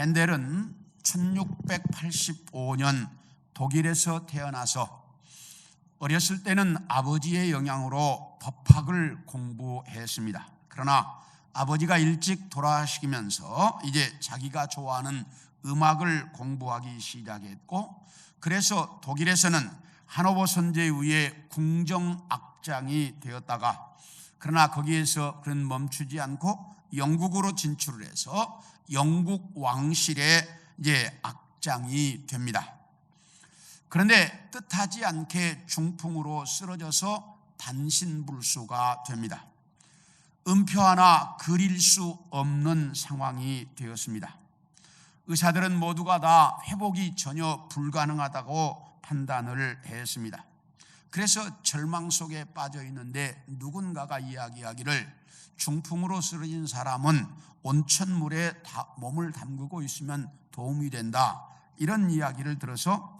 핸델은 1685년 독일에서 태어나서 어렸을 때는 아버지의 영향으로 법학을 공부했습니다. 그러나 아버지가 일찍 돌아가시면서 이제 자기가 좋아하는 음악을 공부하기 시작했고, 그래서 독일에서는 하노버 선제에 의해 궁정악장이 되었다가, 그러나 거기에서 그는 멈추지 않고 영국으로 진출을 해서 영국 왕실의 이제 악장이 됩니다. 그런데 뜻하지 않게 중풍으로 쓰러져서 단신불수가 됩니다. 음표 하나 그릴 수 없는 상황이 되었습니다. 의사들은 모두가 다 회복이 전혀 불가능하다고 판단을 했습니다. 그래서 절망 속에 빠져 있는데 누군가가 이야기하기를 중풍으로 쓰러진 사람은 온천물에 몸을 담그고 있으면 도움이 된다, 이런 이야기를 들어서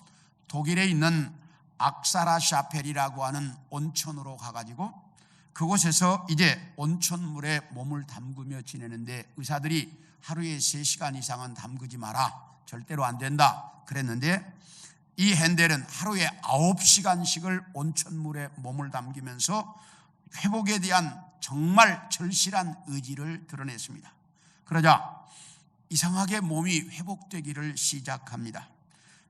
독일에 있는 악사라 샤펠이라고 하는 온천으로 가가지고 그곳에서 이제 온천물에 몸을 담그며 지내는데, 의사들이 하루에 3시간 이상은 담그지 마라, 절대로 안 된다 그랬는데, 이 핸델은 하루에 9시간씩을 온천물에 몸을 담기면서 회복에 대한 정말 절실한 의지를 드러냈습니다. 그러자 이상하게 몸이 회복되기를 시작합니다.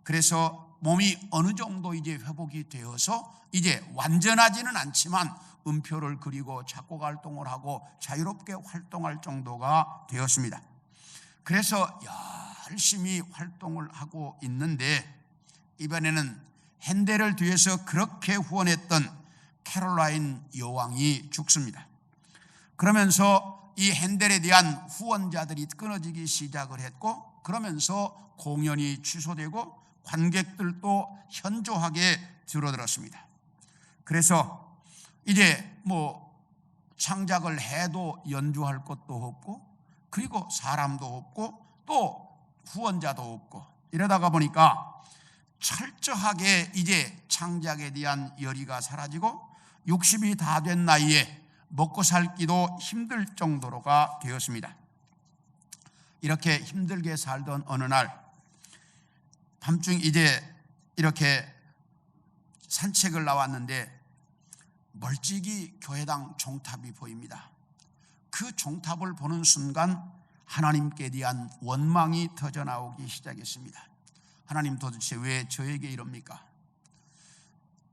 그래서 몸이 어느 정도 이제 회복이 되어서 이제 완전하지는 않지만 음표를 그리고 작곡 활동을 하고 자유롭게 활동할 정도가 되었습니다. 그래서 열심히 활동을 하고 있는데, 이번에는 핸델을 뒤에서 그렇게 후원했던 캐롤라인 여왕이 죽습니다. 그러면서 이 핸델에 대한 후원자들이 끊어지기 시작을 했고, 그러면서 공연이 취소되고 관객들도 현저하게 줄어들었습니다. 그래서 이제 창작을 해도 연주할 것도 없고, 그리고 사람도 없고, 또 후원자도 없고, 이러다가 보니까 철저하게 이제 창작에 대한 열의가 사라지고 60이 다 된 나이에 먹고 살기도 힘들 정도로가 되었습니다. 이렇게 힘들게 살던 어느 날 밤중 이제 이렇게 산책을 나왔는데 멀찍이 교회당 종탑이 보입니다. 그 종탑을 보는 순간 하나님께 대한 원망이 터져나오기 시작했습니다. 하나님, 도대체 왜 저에게 이럽니까?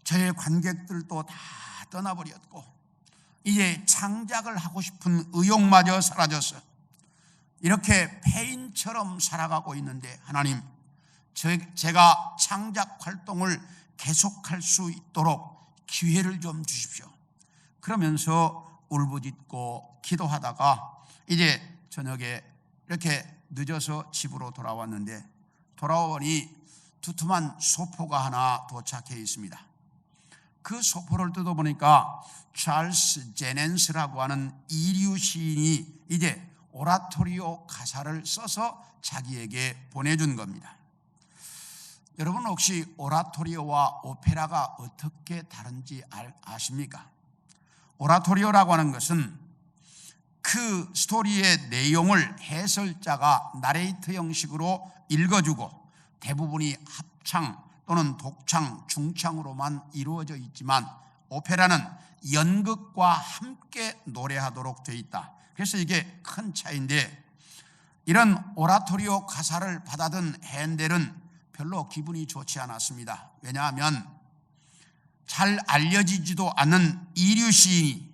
저의 관객들도 다 떠나버렸고 이제 창작을 하고 싶은 의욕마저 사라졌어. 이렇게 폐인처럼 살아가고 있는데 하나님, 제가 창작 활동을 계속할 수 있도록 기회를 좀 주십시오. 그러면서 울부짖고 기도하다가 이제 저녁에 이렇게 늦어서 집으로 돌아왔는데, 돌아오니 두툼한 소포가 하나 도착해 있습니다. 그 소포를 뜯어보니까 찰스 제넨스라고 하는 이류 시인이 이제 오라토리오 가사를 써서 자기에게 보내준 겁니다. 여러분, 혹시 오라토리오와 오페라가 어떻게 다른지 아십니까? 오라토리오라고 하는 것은 그 스토리의 내용을 해설자가 나레이터 형식으로 읽어주고 대부분이 합창 또는 독창, 중창으로만 이루어져 있지만, 오페라는 연극과 함께 노래하도록 되어 있다. 그래서 이게 큰 차이인데, 이런 오라토리오 가사를 받아든 핸델은 별로 기분이 좋지 않았습니다. 왜냐하면 잘 알려지지도 않은 이류 시인이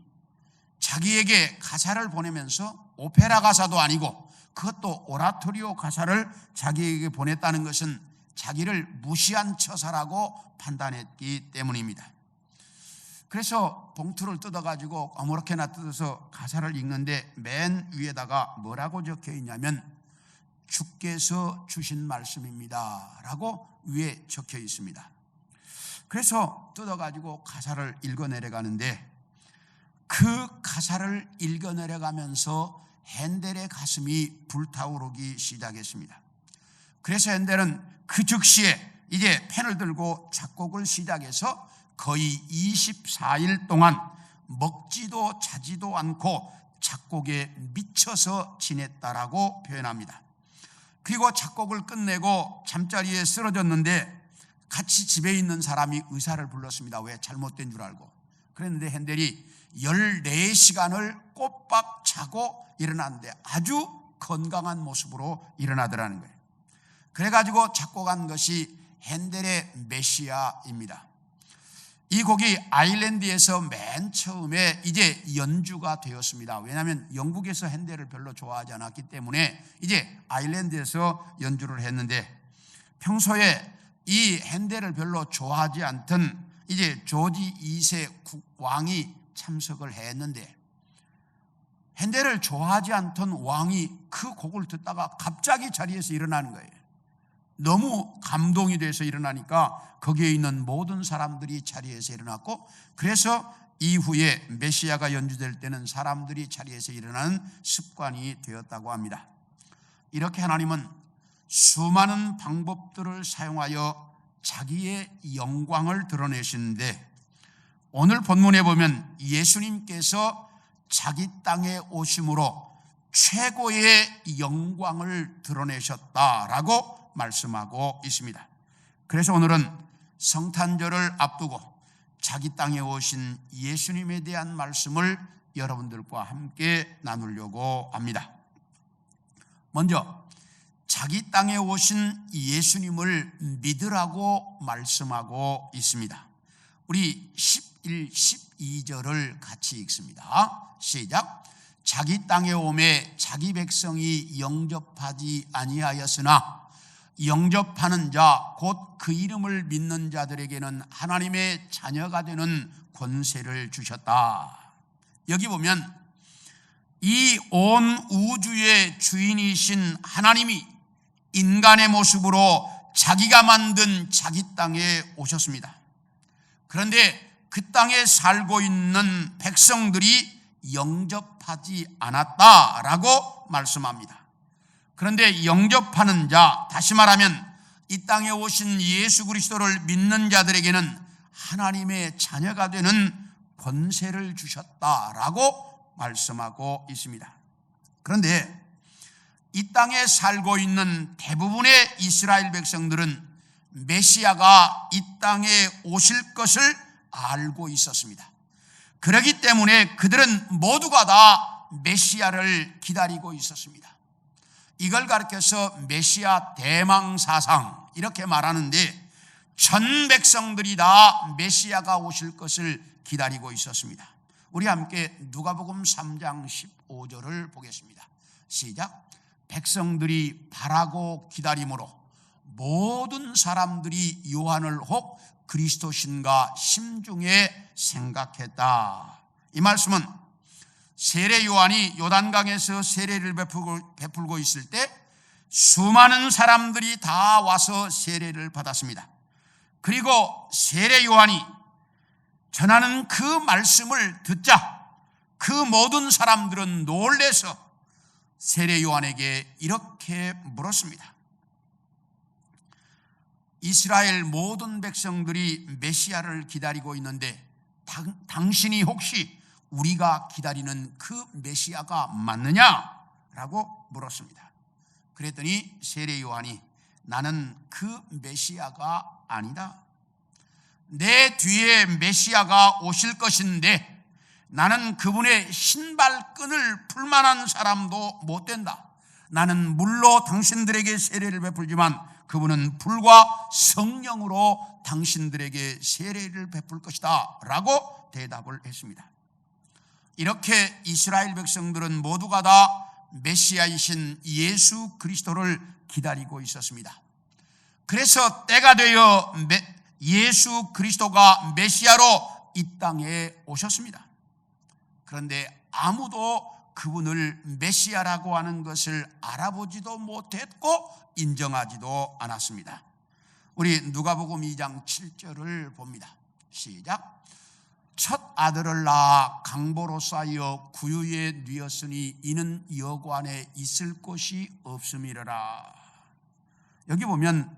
자기에게 가사를 보내면서 오페라 가사도 아니고 그것도 오라토리오 가사를 자기에게 보냈다는 것은 자기를 무시한 처사라고 판단했기 때문입니다. 그래서 봉투를 뜯어가지고 아무렇게나 뜯어서 가사를 읽는데 맨 위에다가 뭐라고 적혀 있냐면 주께서 주신 말씀입니다 라고 위에 적혀 있습니다. 그래서 뜯어가지고 가사를 읽어내려가는데, 그 가사를 읽어내려가면서 핸델의 가슴이 불타오르기 시작했습니다. 그래서 핸델은 그 즉시에 이제 펜을 들고 작곡을 시작해서 거의 24일 동안 먹지도 자지도 않고 작곡에 미쳐서 지냈다라고 표현합니다. 그리고 작곡을 끝내고 잠자리에 쓰러졌는데 같이 집에 있는 사람이 의사를 불렀습니다. 왜? 잘못된 줄 알고. 그랬는데 핸델이 14시간을 꼬박 자고 일어났는데 아주 건강한 모습으로 일어나더라는 거예요. 그래가지고 작곡한 것이 핸델의 메시아입니다. 이 곡이 아일랜드에서 맨 처음에 이제 연주가 되었습니다. 왜냐하면 영국에서 핸델을 별로 좋아하지 않았기 때문에 이제 아일랜드에서 연주를 했는데, 평소에 이 핸델을 별로 좋아하지 않던 이제 조지 2세 왕이 참석을 했는데, 핸델을 좋아하지 않던 왕이 그 곡을 듣다가 갑자기 자리에서 일어나는 거예요. 너무 감동이 돼서 일어나니까 거기에 있는 모든 사람들이 자리에서 일어났고, 그래서 이후에 메시아가 연주될 때는 사람들이 자리에서 일어나는 습관이 되었다고 합니다. 이렇게 하나님은 수많은 방법들을 사용하여 자기의 영광을 드러내시는데, 오늘 본문에 보면 예수님께서 자기 땅에 오심으로 최고의 영광을 드러내셨다라고 말씀하고 있습니다. 그래서 오늘은 성탄절을 앞두고 자기 땅에 오신 예수님에 대한 말씀을 여러분들과 함께 나누려고 합니다. 먼저 자기 땅에 오신 예수님을 믿으라고 말씀하고 있습니다. 우리 11, 12절을 같이 읽습니다. 시작. 자기 땅에 오매 자기 백성이 영접하지 아니하였으나 영접하는 자 곧 그 이름을 믿는 자들에게는 하나님의 자녀가 되는 권세를 주셨다. 여기 보면 이 온 우주의 주인이신 하나님이 인간의 모습으로 자기가 만든 자기 땅에 오셨습니다. 그런데 그 땅에 살고 있는 백성들이 영접하지 않았다라고 말씀합니다. 그런데 영접하는 자, 다시 말하면 이 땅에 오신 예수 그리스도를 믿는 자들에게는 하나님의 자녀가 되는 권세를 주셨다라고 말씀하고 있습니다. 그런데 이 땅에 살고 있는 대부분의 이스라엘 백성들은 메시아가 이 땅에 오실 것을 알고 있었습니다. 그렇기 때문에 그들은 모두가 다 메시아를 기다리고 있었습니다. 이걸 가르쳐서 메시아 대망사상 이렇게 말하는데, 전 백성들이 다 메시아가 오실 것을 기다리고 있었습니다. 우리 함께 누가복음 3장 15절을 보겠습니다. 시작. 백성들이 바라고 기다림으로 모든 사람들이 요한을 혹 그리스도신가 심중에 생각했다. 이 말씀은 세례 요한이 요단강에서 세례를 베풀고 있을 때 수많은 사람들이 다 와서 세례를 받았습니다. 그리고 세례 요한이 전하는 그 말씀을 듣자 그 모든 사람들은 놀라서 세례 요한에게 이렇게 물었습니다. 이스라엘 모든 백성들이 메시아를 기다리고 있는데 당신이 혹시 우리가 기다리는 그 메시아가 맞느냐라고 물었습니다. 그랬더니 세례 요한이 나는 그 메시아가 아니다. 내 뒤에 메시아가 오실 것인데 나는 그분의 신발끈을 풀 만한 사람도 못 된다. 나는 물로 당신들에게 세례를 베풀지만 그분은 불과 성령으로 당신들에게 세례를 베풀 것이다 라고 대답을 했습니다. 이렇게 이스라엘 백성들은 모두가 다 메시아이신 예수 그리스도를 기다리고 있었습니다. 그래서 때가 되어 예수 그리스도가 메시아로 이 땅에 오셨습니다. 그런데 아무도 그분을 메시아라고 하는 것을 알아보지도 못했고 인정하지도 않았습니다. 우리 누가복음 2장 7절을 봅니다. 시작. 첫 아들을 낳아 강보로 쌓여 구유에 뉘었으니 이는 여관에 있을 곳이 없음이라. 여기 보면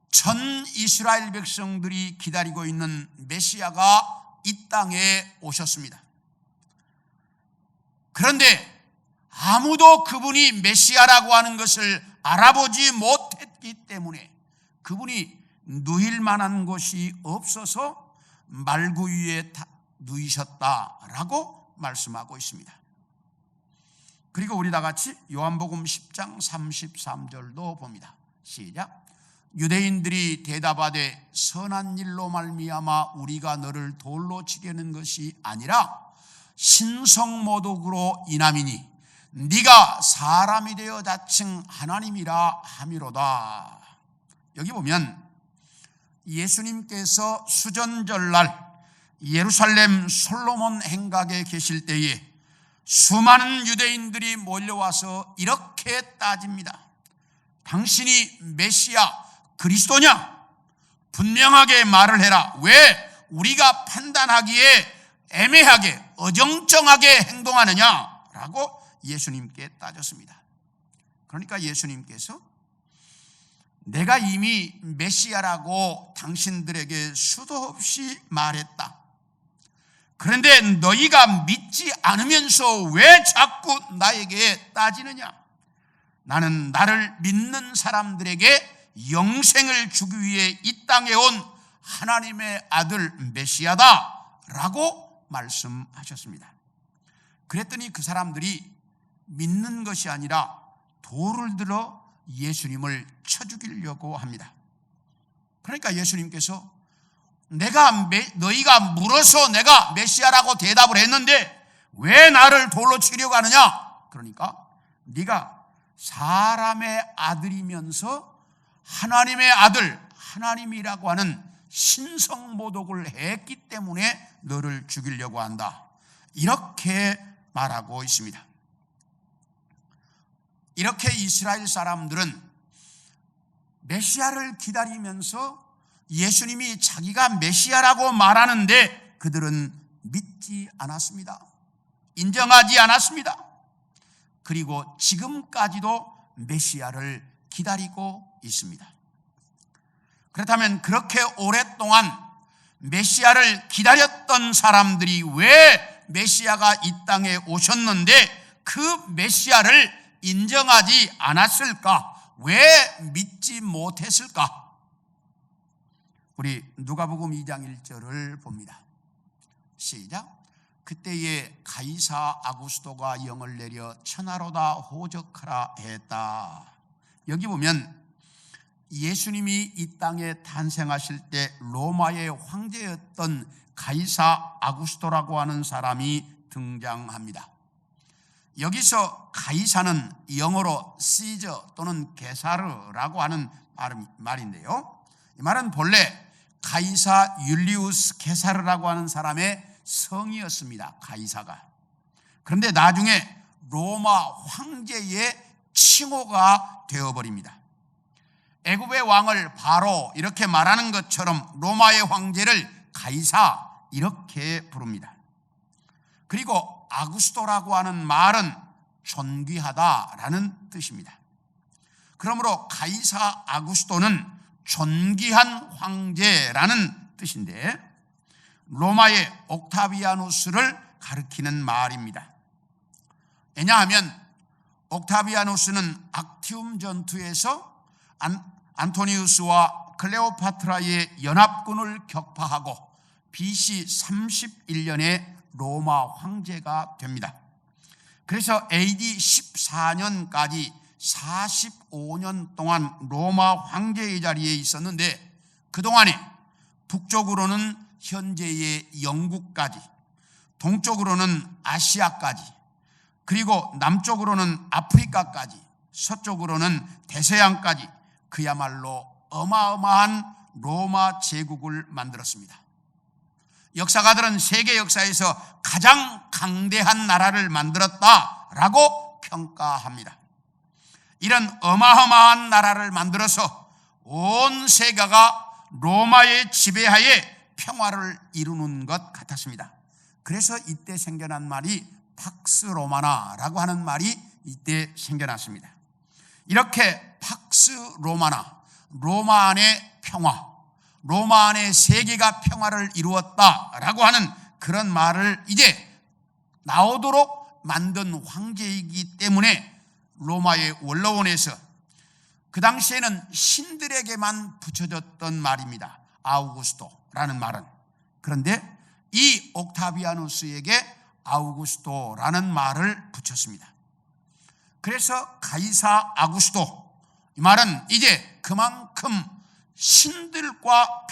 전 이스라엘 백성들이 기다리고 있는 메시아가 이 땅에 오셨습니다. 그런데 아무도 그분이 메시아라고 하는 것을 알아보지 못했기 때문에 그분이 누일 만한 곳이 없어서 말구 위에 누이셨다라고 말씀하고 있습니다. 그리고 우리 다 같이 요한복음 10장 33절도 봅니다. 시작. 유대인들이 대답하되 선한 일로 말미암아 우리가 너를 돌로 치려는 것이 아니라 신성모독으로 인함이니 네가 사람이 되어 자칭 하나님이라 함이로다. 여기 보면 예수님께서 수전절날 예루살렘 솔로몬 행각에 계실 때에 수많은 유대인들이 몰려와서 이렇게 따집니다. 당신이 메시아 그리스도냐? 분명하게 말을 해라. 왜 우리가 판단하기에 애매하게 어정쩡하게 행동하느냐라고 예수님께 따졌습니다. 그러니까 예수님께서 내가 이미 메시아라고 당신들에게 수도 없이 말했다. 그런데 너희가 믿지 않으면서 왜 자꾸 나에게 따지느냐? 나는 나를 믿는 사람들에게 영생을 주기 위해 이 땅에 온 하나님의 아들 메시아다 라고 말씀하셨습니다. 그랬더니 그 사람들이 믿는 것이 아니라 돌을 들어 예수님을 쳐 죽이려고 합니다. 그러니까 예수님께서 너희가 물어서 내가 메시아라고 대답을 했는데 왜 나를 돌로 치려고 하느냐? 그러니까 네가 사람의 아들이면서 하나님의 아들, 하나님이라고 하는 신성모독을 했기 때문에 너를 죽이려고 한다. 이렇게 말하고 있습니다. 이렇게 이스라엘 사람들은 메시아를 기다리면서 예수님이 자기가 메시아라고 말하는데 그들은 믿지 않았습니다. 인정하지 않았습니다. 그리고 지금까지도 메시아를 기다리고 있습니다. 그렇다면 그렇게 오랫동안 메시아를 기다렸던 사람들이 왜 메시아가 이 땅에 오셨는데 그 메시아를 인정하지 않았을까? 왜 믿지 못했을까? 우리 누가복음 2장 1절을 봅니다. 시작. 그때에 가이사 아구스도가 영을 내려 천하로다 호적하라 했다. 여기 보면 예수님이 이 땅에 탄생하실 때 로마의 황제였던 가이사 아구스도라고 하는 사람이 등장합니다. 여기서 가이사는 영어로 시저 또는 게사르라고 하는 말인데요. 이 말은 본래 가이사 율리우스 게사르라고 하는 사람의 성이었습니다. 가이사가. 그런데 나중에 로마 황제의 칭호가 되어버립니다. 애굽의 왕을 바로 이렇게 말하는 것처럼 로마의 황제를 가이사 이렇게 부릅니다. 그리고 아구스토라고 하는 말은 존귀하다라는 뜻입니다. 그러므로 가이사 아구스토는 존귀한 황제라는 뜻인데 로마의 옥타비아누스를 가리키는 말입니다. 왜냐하면 옥타비아누스는 악티움 전투에서 안토니우스와 클레오파트라의 연합군을 격파하고 BC 31년에 로마 황제가 됩니다. 그래서 AD 14년까지 45년 동안 로마 황제의 자리에 있었는데 그동안에 북쪽으로는 현재의 영국까지, 동쪽으로는 아시아까지, 그리고 남쪽으로는 아프리카까지, 서쪽으로는 대서양까지 그야말로 어마어마한 로마 제국을 만들었습니다. 역사가들은 세계 역사에서 가장 강대한 나라를 만들었다라고 평가합니다. 이런 어마어마한 나라를 만들어서 온 세계가 로마의 지배하에 평화를 이루는 것 같았습니다. 그래서 이때 생겨난 말이 팍스 로마나라고 하는 말이 이때 생겨났습니다. 이렇게 팍스 로마나, 로마 안의 평화, 로마 안의 세계가 평화를 이루었다라고 하는 그런 말을 이제 나오도록 만든 황제이기 때문에 로마의 원로원에서 그 당시에는 신들에게만 붙여졌던 말입니다. 아우구스토라는 말은. 그런데 이 옥타비아누스에게 아우구스토라는 말을 붙였습니다. 그래서 가이사 아구스토, 이 말은 이제 그만큼 신들과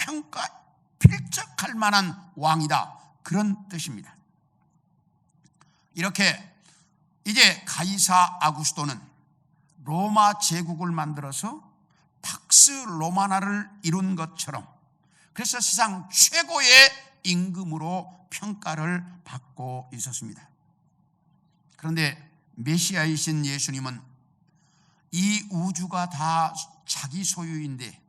필적할 만한 왕이다, 그런 뜻입니다. 이렇게 이제 가이사 아구스토는 로마 제국을 만들어서 팍스 로마나를 이룬 것처럼, 그래서 세상 최고의 임금으로 평가를 받고 있었습니다. 그런데 메시아이신 예수님은 이 우주가 다 자기 소유인데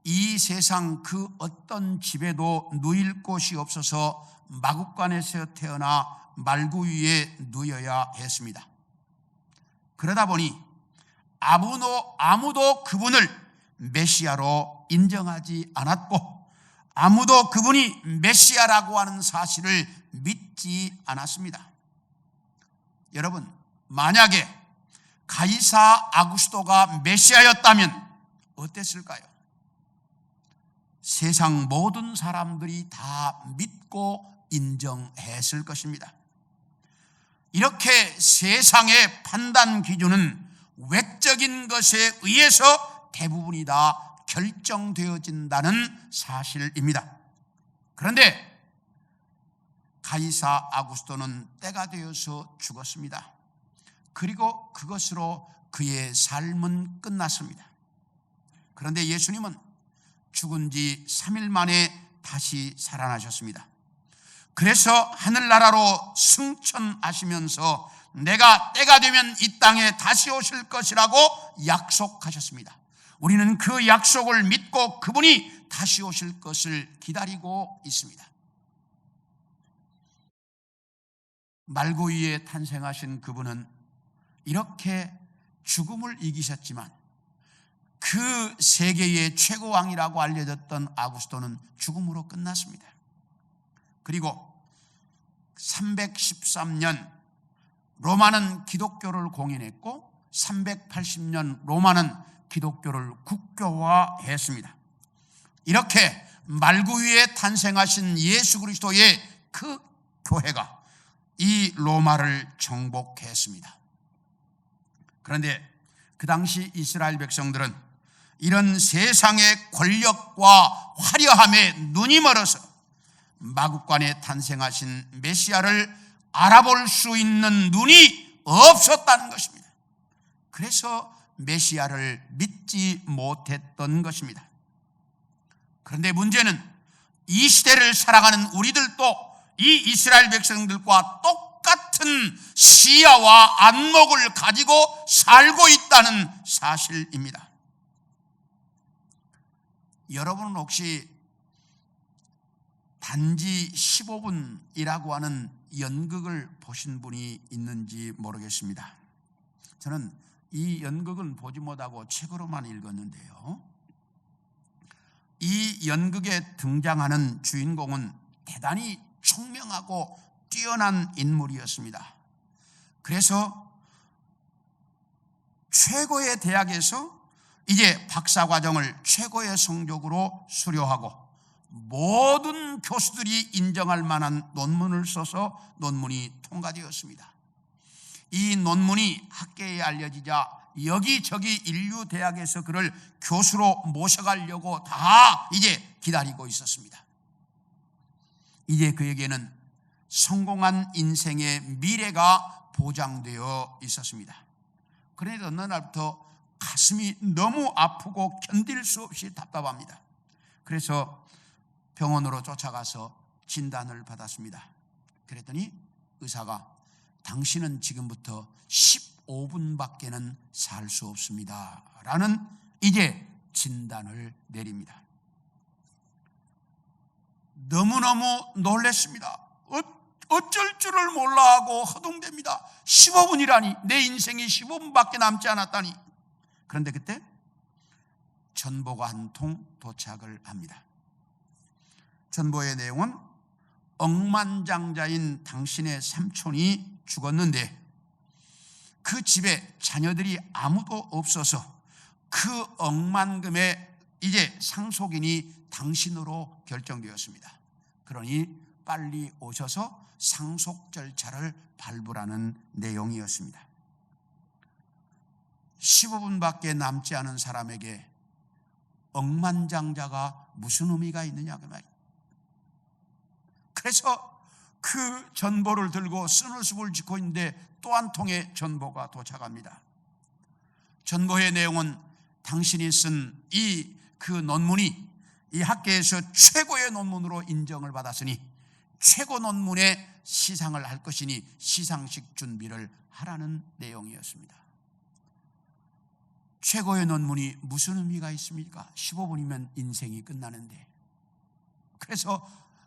이 세상 그 어떤 집에도 누일 곳이 없어서 마구간에서 태어나 말구 위에 누여야 했습니다. 그러다 보니 아무도 그분을 메시아로 인정하지 않았고, 아무도 그분이 메시아라고 하는 사실을 믿지 않았습니다. 여러분, 만약에 가이사 아구스토가 메시아였다면 어땠을까요? 세상 모든 사람들이 다 믿고 인정했을 것입니다. 이렇게 세상의 판단 기준은 외적인 것에 의해서 대부분이 다 결정되어진다는 사실입니다. 그런데 가이사 아구스토는 때가 되어서 죽었습니다. 그리고 그것으로 그의 삶은 끝났습니다. 그런데 예수님은 죽은 지 3일 만에 다시 살아나셨습니다. 그래서 하늘나라로 승천하시면서 내가 때가 되면 이 땅에 다시 오실 것이라고 약속하셨습니다. 우리는 그 약속을 믿고 그분이 다시 오실 것을 기다리고 있습니다. 말구 위에 탄생하신 그분은 이렇게 죽음을 이기셨지만 그 세계의 최고왕이라고 알려졌던 아구스토는 죽음으로 끝났습니다. 그리고 313년 로마는 기독교를 공인했고 380년 로마는 기독교를 국교화했습니다. 이렇게 말구 위에 탄생하신 예수 그리스도의 그 교회가 이 로마를 정복했습니다. 그런데 그 당시 이스라엘 백성들은 이런 세상의 권력과 화려함에 눈이 멀어서 마구간에 탄생하신 메시아를 알아볼 수 있는 눈이 없었다는 것입니다. 그래서 메시아를 믿지 못했던 것입니다. 그런데 문제는 이 시대를 살아가는 우리들도 이 이스라엘 백성들과 똑같은 시야와 안목을 가지고 살고 있다는 사실입니다. 여러분은 혹시 단지 15분이라고 하는 연극을 보신 분이 있는지 모르겠습니다. 저는 이 연극은 보지 못하고 책으로만 읽었는데요, 이 연극에 등장하는 주인공은 대단히 총명하고 뛰어난 인물이었습니다. 그래서 최고의 대학에서 이제 박사과정을 최고의 성적으로 수료하고 모든 교수들이 인정할 만한 논문을 써서 논문이 통과되었습니다. 이 논문이 학계에 알려지자 여기저기 인류 대학에서 그를 교수로 모셔가려고 다 이제 기다리고 있었습니다. 이제 그에게는 성공한 인생의 미래가 보장되어 있었습니다. 그런데 어느 날부터 가슴이 너무 아프고 견딜 수 없이 답답합니다. 그래서 병원으로 쫓아가서 진단을 받았습니다. 그랬더니 의사가 당신은 지금부터 15분밖에는 살 수 없습니다 라는 이제 진단을 내립니다. 너무너무 놀랐습니다. 어쩔 줄을 몰라 하고 허둥댑니다. 15분이라니, 내 인생이 15분밖에 남지 않았다니. 그런데 그때 전보가 한 통 도착을 합니다. 전보의 내용은 억만장자인 당신의 삼촌이 죽었는데 그 집에 자녀들이 아무도 없어서 그 억만금의 이제 상속인이 당신으로 결정되었습니다. 그러니 빨리 오셔서 상속 절차를 밟으라는 내용이었습니다. 15분밖에 남지 않은 사람에게 억만장자가 무슨 의미가 있느냐 그 말이에요. 그래서 그 전보를 들고 쓴웃음을 짓고 있는데 또 한 통의 전보가 도착합니다. 전보의 내용은 당신이 쓴 그 논문이 이 학계에서 최고의 논문으로 인정을 받았으니 최고 논문의 시상을 할 것이니 시상식 준비를 하라는 내용이었습니다. 최고의 논문이 무슨 의미가 있습니까? 15분이면 인생이 끝나는데. 그래서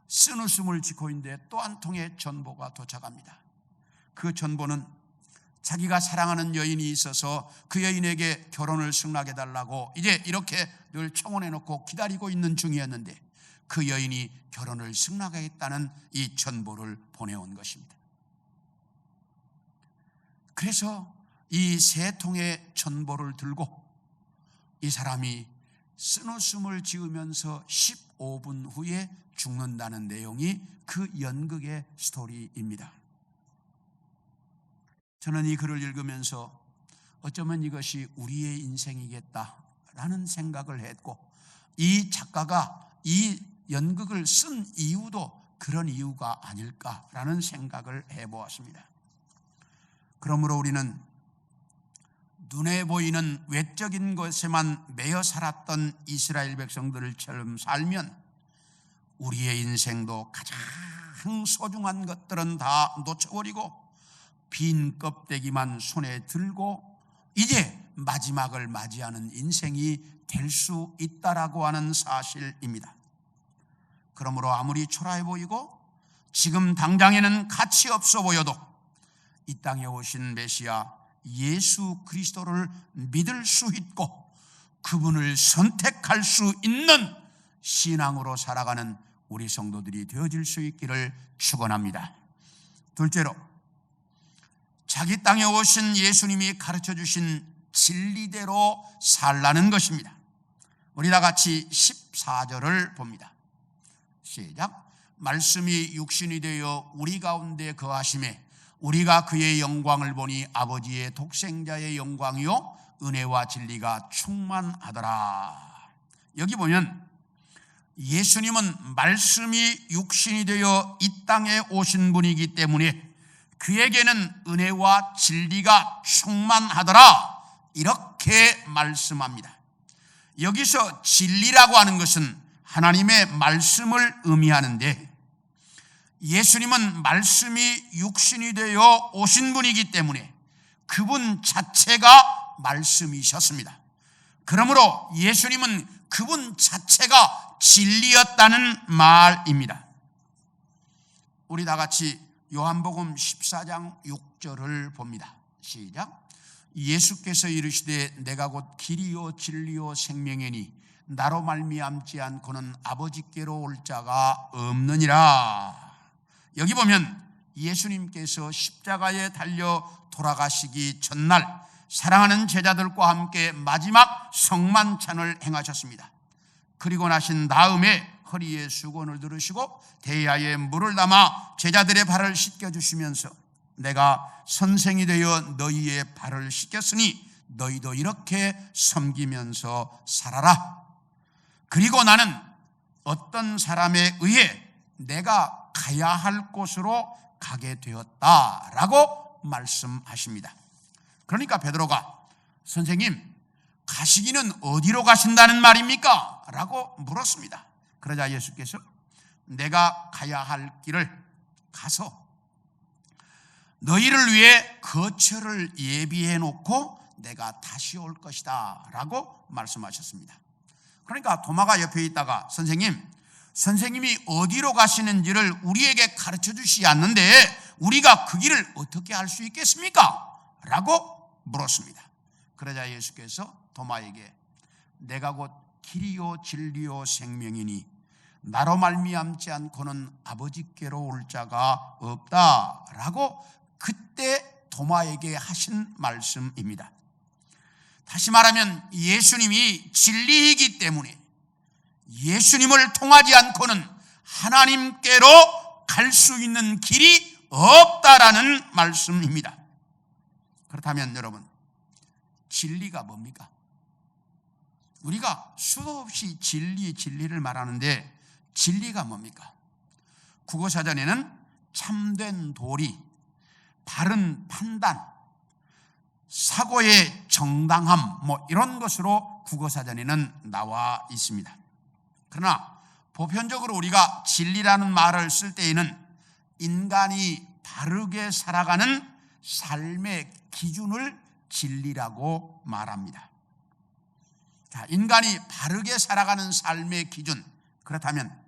쓴웃음을 짓고 있는데 또 한 통의 전보가 도착합니다. 그 전보는 자기가 사랑하는 여인이 있어서 그 여인에게 결혼을 승낙해 달라고 이제 이렇게 늘 청혼해 놓고 기다리고 있는 중이었는데 그 여인이 결혼을 승낙하겠다는 이 전보를 보내온 것입니다. 그래서 이 세 통의 전보를 들고 이 사람이 쓴웃음을 지으면서 15분 후에 죽는다는 내용이 그 연극의 스토리입니다. 저는 이 글을 읽으면서 어쩌면 이것이 우리의 인생이겠다라는 생각을 했고, 이 작가가 이 연극을 쓴 이유도 그런 이유가 아닐까라는 생각을 해보았습니다. 그러므로 우리는 눈에 보이는 외적인 것에만 매여 살았던 이스라엘 백성들처럼 살면 우리의 인생도 가장 소중한 것들은 다 놓쳐버리고 빈 껍데기만 손에 들고 이제 마지막을 맞이하는 인생이 될 수 있다라고 하는 사실입니다. 그러므로 아무리 초라해 보이고 지금 당장에는 가치 없어 보여도 이 땅에 오신 메시아 예수 그리스도를 믿을 수 있고 그분을 선택할 수 있는 신앙으로 살아가는 우리 성도들이 되어질 수 있기를 축원합니다. 둘째로, 자기 땅에 오신 예수님이 가르쳐 주신 진리대로 살라는 것입니다. 우리 다 같이 14절을 봅니다. 시작. 말씀이 육신이 되어 우리 가운데 거하심에 우리가 그의 영광을 보니 아버지의 독생자의 영광이요 은혜와 진리가 충만하더라. 여기 보면 예수님은 말씀이 육신이 되어 이 땅에 오신 분이기 때문에 그에게는 은혜와 진리가 충만하더라 이렇게 말씀합니다. 여기서 진리라고 하는 것은 하나님의 말씀을 의미하는데 예수님은 말씀이 육신이 되어 오신 분이기 때문에 그분 자체가 말씀이셨습니다. 그러므로 예수님은 그분 자체가 진리였다는 말입니다. 우리 다 같이 요한복음 14장 6절을 봅니다. 시작. 예수께서 이르시되 내가 곧 길이요 진리요 생명이니 나로 말미암지 않고는 아버지께로 올 자가 없느니라. 여기 보면 예수님께서 십자가에 달려 돌아가시기 전날 사랑하는 제자들과 함께 마지막 성만찬을 행하셨습니다. 그리고 나신 다음에 허리에 수건을 두르시고 대야에 물을 담아 제자들의 발을 씻겨주시면서 내가 선생이 되어 너희의 발을 씻겼으니 너희도 이렇게 섬기면서 살아라. 그리고 나는 어떤 사람에 의해 내가 가야 할 곳으로 가게 되었다라고 말씀하십니다. 그러니까 베드로가 선생님 가시기는 어디로 가신다는 말입니까? 라고 물었습니다. 그러자 예수께서 내가 가야 할 길을 가서 너희를 위해 거처를 예비해 놓고 내가 다시 올 것이다 라고 말씀하셨습니다. 그러니까 도마가 옆에 있다가 선생님이 어디로 가시는지를 우리에게 가르쳐 주시지 않는데 우리가 그 길을 어떻게 알 수 있겠습니까? 라고 물었습니다. 그러자 예수께서 도마에게 내가 곧 길이요 진리요 생명이니 나로 말미암지 않고는 아버지께로 올 자가 없다라고 그때 도마에게 하신 말씀입니다. 다시 말하면 예수님이 진리이기 때문에 예수님을 통하지 않고는 하나님께로 갈 수 있는 길이 없다라는 말씀입니다. 그렇다면 여러분, 진리가 뭡니까? 우리가 수도 없이 진리를 말하는데 진리가 뭡니까? 국어사전에는 참된 도리, 바른 판단, 사고의 정당함 이런 것으로 국어사전에는 나와 있습니다. 그러나 보편적으로 우리가 진리라는 말을 쓸 때에는 인간이 바르게 살아가는 삶의 기준을 진리라고 말합니다. 자, 인간이 바르게 살아가는 삶의 기준, 그렇다면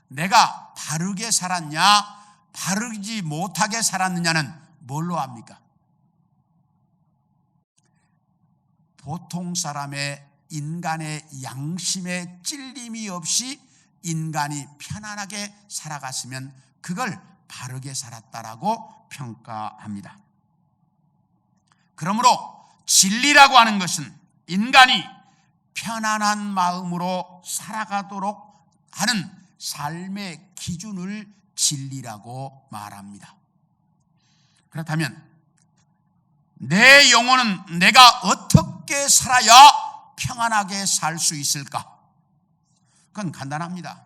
내가 바르게 살았냐, 바르지 못하게 살았느냐는 뭘로 압니까? 보통 사람의 인간의 양심에 찔림이 없이 인간이 편안하게 살아갔으면 그걸 바르게 살았다라고 평가합니다. 그러므로 진리라고 하는 것은 인간이 편안한 마음으로 살아가도록 하는 삶의 기준을 진리라고 말합니다. 그렇다면 내 영혼은 내가 어떻게 살아야 평안하게 살 수 있을까? 그건 간단합니다.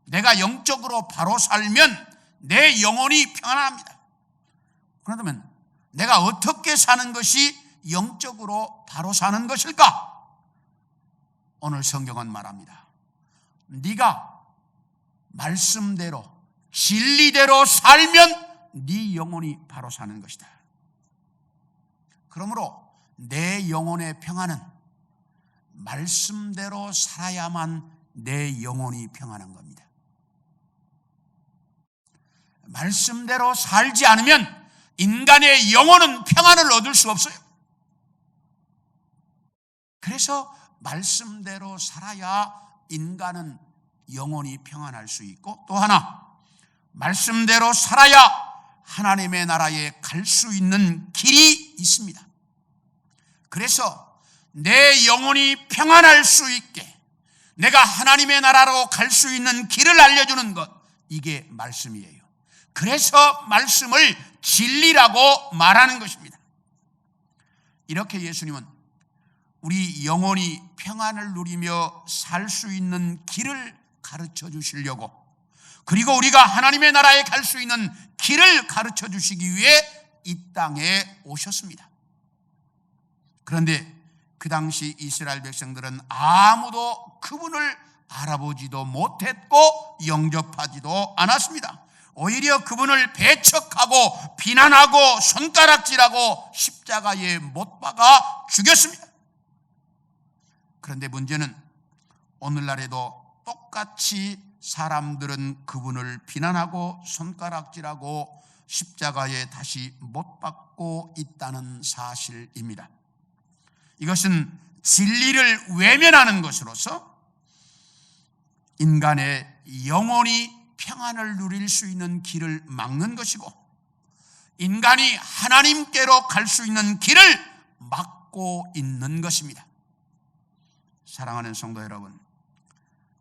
내가 영적으로 바로 살면 내 영혼이 평안합니다. 그렇다면 내가 어떻게 사는 것이 영적으로 바로 사는 것일까? 오늘 성경은 말합니다. 네가 말씀대로 진리대로 살면 네 영혼이 바로 사는 것이다. 그러므로 내 영혼의 평안은 말씀대로 살아야만 내 영혼이 평안한 겁니다. 말씀대로 살지 않으면 인간의 영혼은 평안을 얻을 수 없어요. 그래서 말씀대로 살아야 인간은 영혼이 평안할 수 있고, 또 하나 말씀대로 살아야 하나님의 나라에 갈 수 있는 길이 있습니다. 그래서 내 영혼이 평안할 수 있게 내가 하나님의 나라로 갈 수 있는 길을 알려주는 것, 이게 말씀이에요. 그래서 말씀을 진리라고 말하는 것입니다. 이렇게 예수님은 우리 영혼이 평안을 누리며 살 수 있는 길을 가르쳐 주시려고, 그리고 우리가 하나님의 나라에 갈 수 있는 길을 가르쳐 주시기 위해 이 땅에 오셨습니다. 그런데 그 당시 이스라엘 백성들은 아무도 그분을 알아보지도 못했고 영접하지도 않았습니다. 오히려 그분을 배척하고 비난하고 손가락질하고 십자가에 못 박아 죽였습니다. 그런데 문제는 오늘날에도 똑같이 사람들은 그분을 비난하고 손가락질하고 십자가에 다시 못 박고 있다는 사실입니다. 이것은 진리를 외면하는 것으로서 인간의 영혼이 평안을 누릴 수 있는 길을 막는 것이고, 인간이 하나님께로 갈 수 있는 길을 막고 있는 것입니다. 사랑하는 성도 여러분,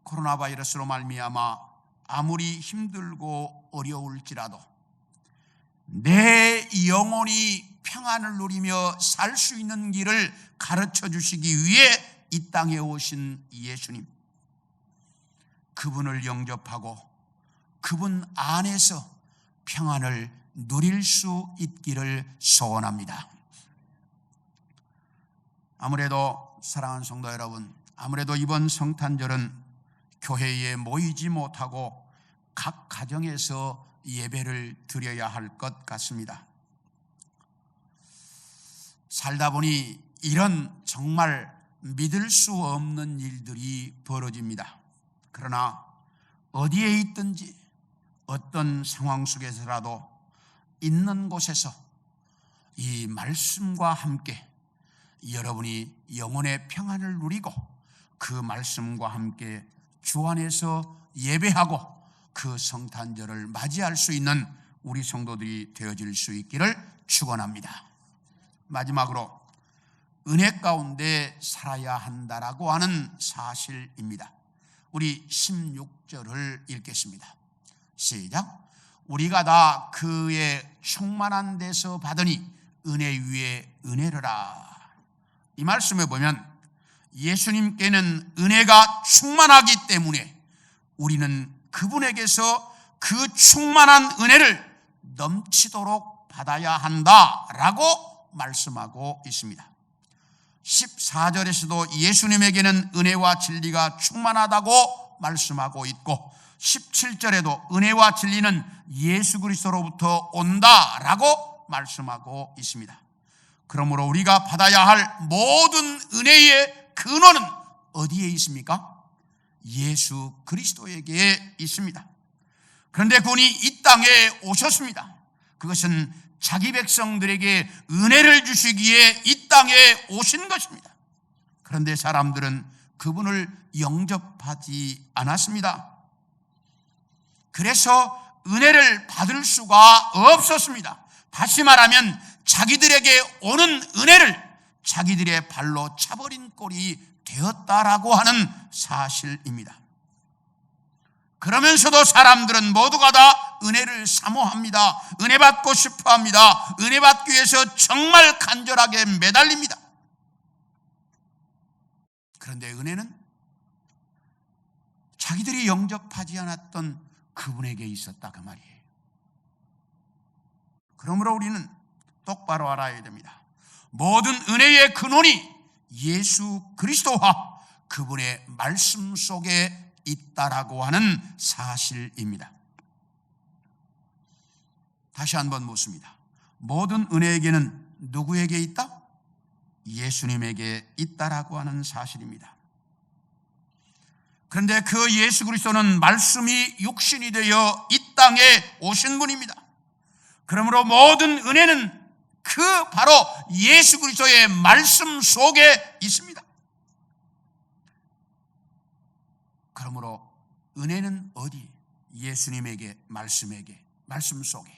코로나 바이러스로 말미암아 아무리 힘들고 어려울지라도 내 영혼이 평안을 누리며 살 수 있는 길을 가르쳐 주시기 위해 이 땅에 오신 예수님, 그분을 영접하고 그분 안에서 평안을 누릴 수 있기를 소원합니다. 아무래도 사랑하는 성도 여러분, 아무래도 이번 성탄절은 교회에 모이지 못하고 각 가정에서 예배를 드려야 할 것 같습니다. 살다 보니 이런 정말 믿을 수 없는 일들이 벌어집니다. 그러나 어디에 있든지 어떤 상황 속에서라도 있는 곳에서 이 말씀과 함께 여러분이 영혼의 평안을 누리고 그 말씀과 함께 주 안에서 예배하고 그 성탄절을 맞이할 수 있는 우리 성도들이 되어질 수 있기를 축원합니다. 마지막으로 은혜 가운데 살아야 한다라고 하는 사실입니다. 우리 16절을 읽겠습니다. 시작. 우리가 다 그의 충만한 데서 받으니 은혜 위에 은혜로라. 이 말씀에 보면 예수님께는 은혜가 충만하기 때문에 우리는 그분에게서 그 충만한 은혜를 넘치도록 받아야 한다라고 말씀하고 있습니다. 14절에서도 예수님에게는 은혜와 진리가 충만하다고 말씀하고 있고 17절에도 은혜와 진리는 예수 그리스도로부터 온다라고 말씀하고 있습니다. 그러므로 우리가 받아야 할 모든 은혜의 근원은 어디에 있습니까? 예수 그리스도에게 있습니다. 그런데 그분이 이 땅에 오셨습니다. 그것은 자기 백성들에게 은혜를 주시기에 이 땅에 오신 것입니다. 그런데 사람들은 그분을 영접하지 않았습니다. 그래서 은혜를 받을 수가 없었습니다. 다시 말하면 자기들에게 오는 은혜를 자기들의 발로 차버린 꼴이 되었다라고 하는 사실입니다. 그러면서도 사람들은 모두가 다 은혜를 사모합니다. 은혜 받고 싶어 합니다. 은혜 받기 위해서 정말 간절하게 매달립니다. 그런데 은혜는 자기들이 영접하지 않았던 그분에게 있었다 그 말이에요. 그러므로 우리는 똑바로 알아야 됩니다. 모든 은혜의 근원이 예수 그리스도와 그분의 말씀 속에 있다라고 하는 사실입니다. 다시 한번 묻습니다. 모든 은혜에게는 누구에게 있다? 예수님에게 있다라고 하는 사실입니다. 그런데 그 예수 그리스도는 말씀이 육신이 되어 이 땅에 오신 분입니다. 그러므로 모든 은혜는 그 바로 예수 그리스도의 말씀 속에 있습니다. 그러므로 은혜는 어디? 예수님에게, 말씀에게, 말씀 속에,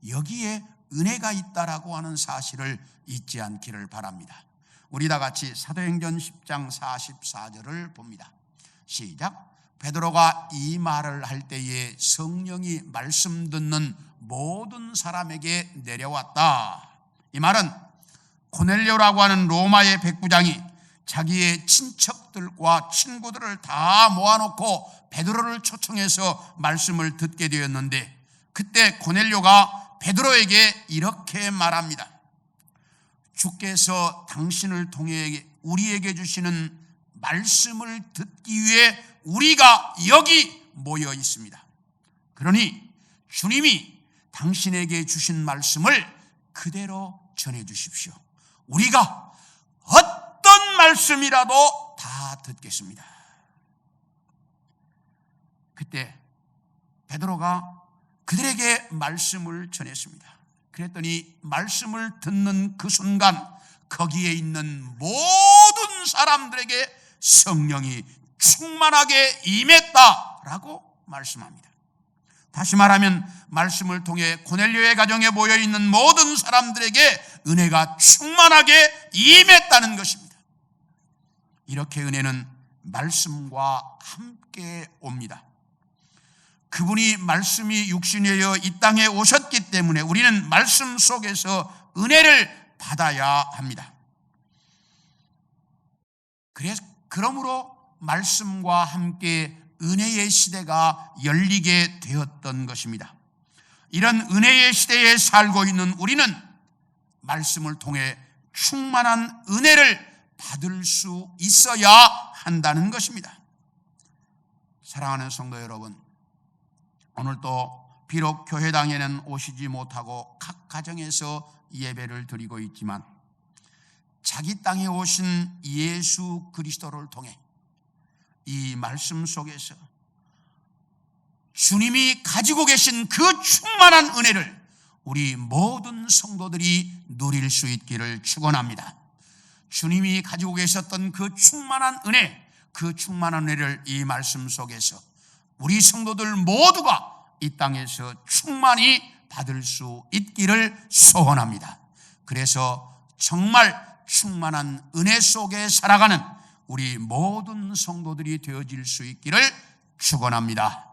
여기에 은혜가 있다라고 하는 사실을 잊지 않기를 바랍니다. 우리 다 같이 사도행전 10장 44절을 봅니다. 시작. 베드로가 이 말을 할 때에 성령이 말씀 듣는 모든 사람에게 내려왔다. 이 말은 고넬료라고 하는 로마의 백부장이 자기의 친척들과 친구들을 다 모아놓고 베드로를 초청해서 말씀을 듣게 되었는데, 그때 고넬료가 베드로에게 이렇게 말합니다. 주께서 당신을 통해 우리에게 주시는 말씀을 듣기 위해 우리가 여기 모여 있습니다. 그러니 주님이 당신에게 주신 말씀을 그대로 전해 주십시오. 우리가 어떤 말씀이라도 다 듣겠습니다. 그때 베드로가 그들에게 말씀을 전했습니다. 그랬더니 말씀을 듣는 그 순간 거기에 있는 모든 사람들에게 성령이 충만하게 임했다라고 말씀합니다. 다시 말하면 말씀을 통해 고넬료의 가정에 모여있는 모든 사람들에게 은혜가 충만하게 임했다는 것입니다. 이렇게 은혜는 말씀과 함께 옵니다. 그분이 말씀이 육신이여 이 땅에 오셨기 때문에 우리는 말씀 속에서 은혜를 받아야 합니다. 그러므로 말씀과 함께 은혜의 시대가 열리게 되었던 것입니다. 이런 은혜의 시대에 살고 있는 우리는 말씀을 통해 충만한 은혜를 받을 수 있어야 한다는 것입니다. 사랑하는 성도 여러분, 오늘도 비록 교회당에는 오시지 못하고 각 가정에서 예배를 드리고 있지만 자기 땅에 오신 예수 그리스도를 통해 이 말씀 속에서 주님이 가지고 계신 그 충만한 은혜를 우리 모든 성도들이 누릴 수 있기를 축원합니다. 주님이 가지고 계셨던 그 충만한 은혜, 그 충만한 은혜를 이 말씀 속에서 우리 성도들 모두가 이 땅에서 충만히 받을 수 있기를 소원합니다. 그래서 정말 충만한 은혜 속에 살아가는 우리 모든 성도들이 되어질 수 있기를 축원합니다.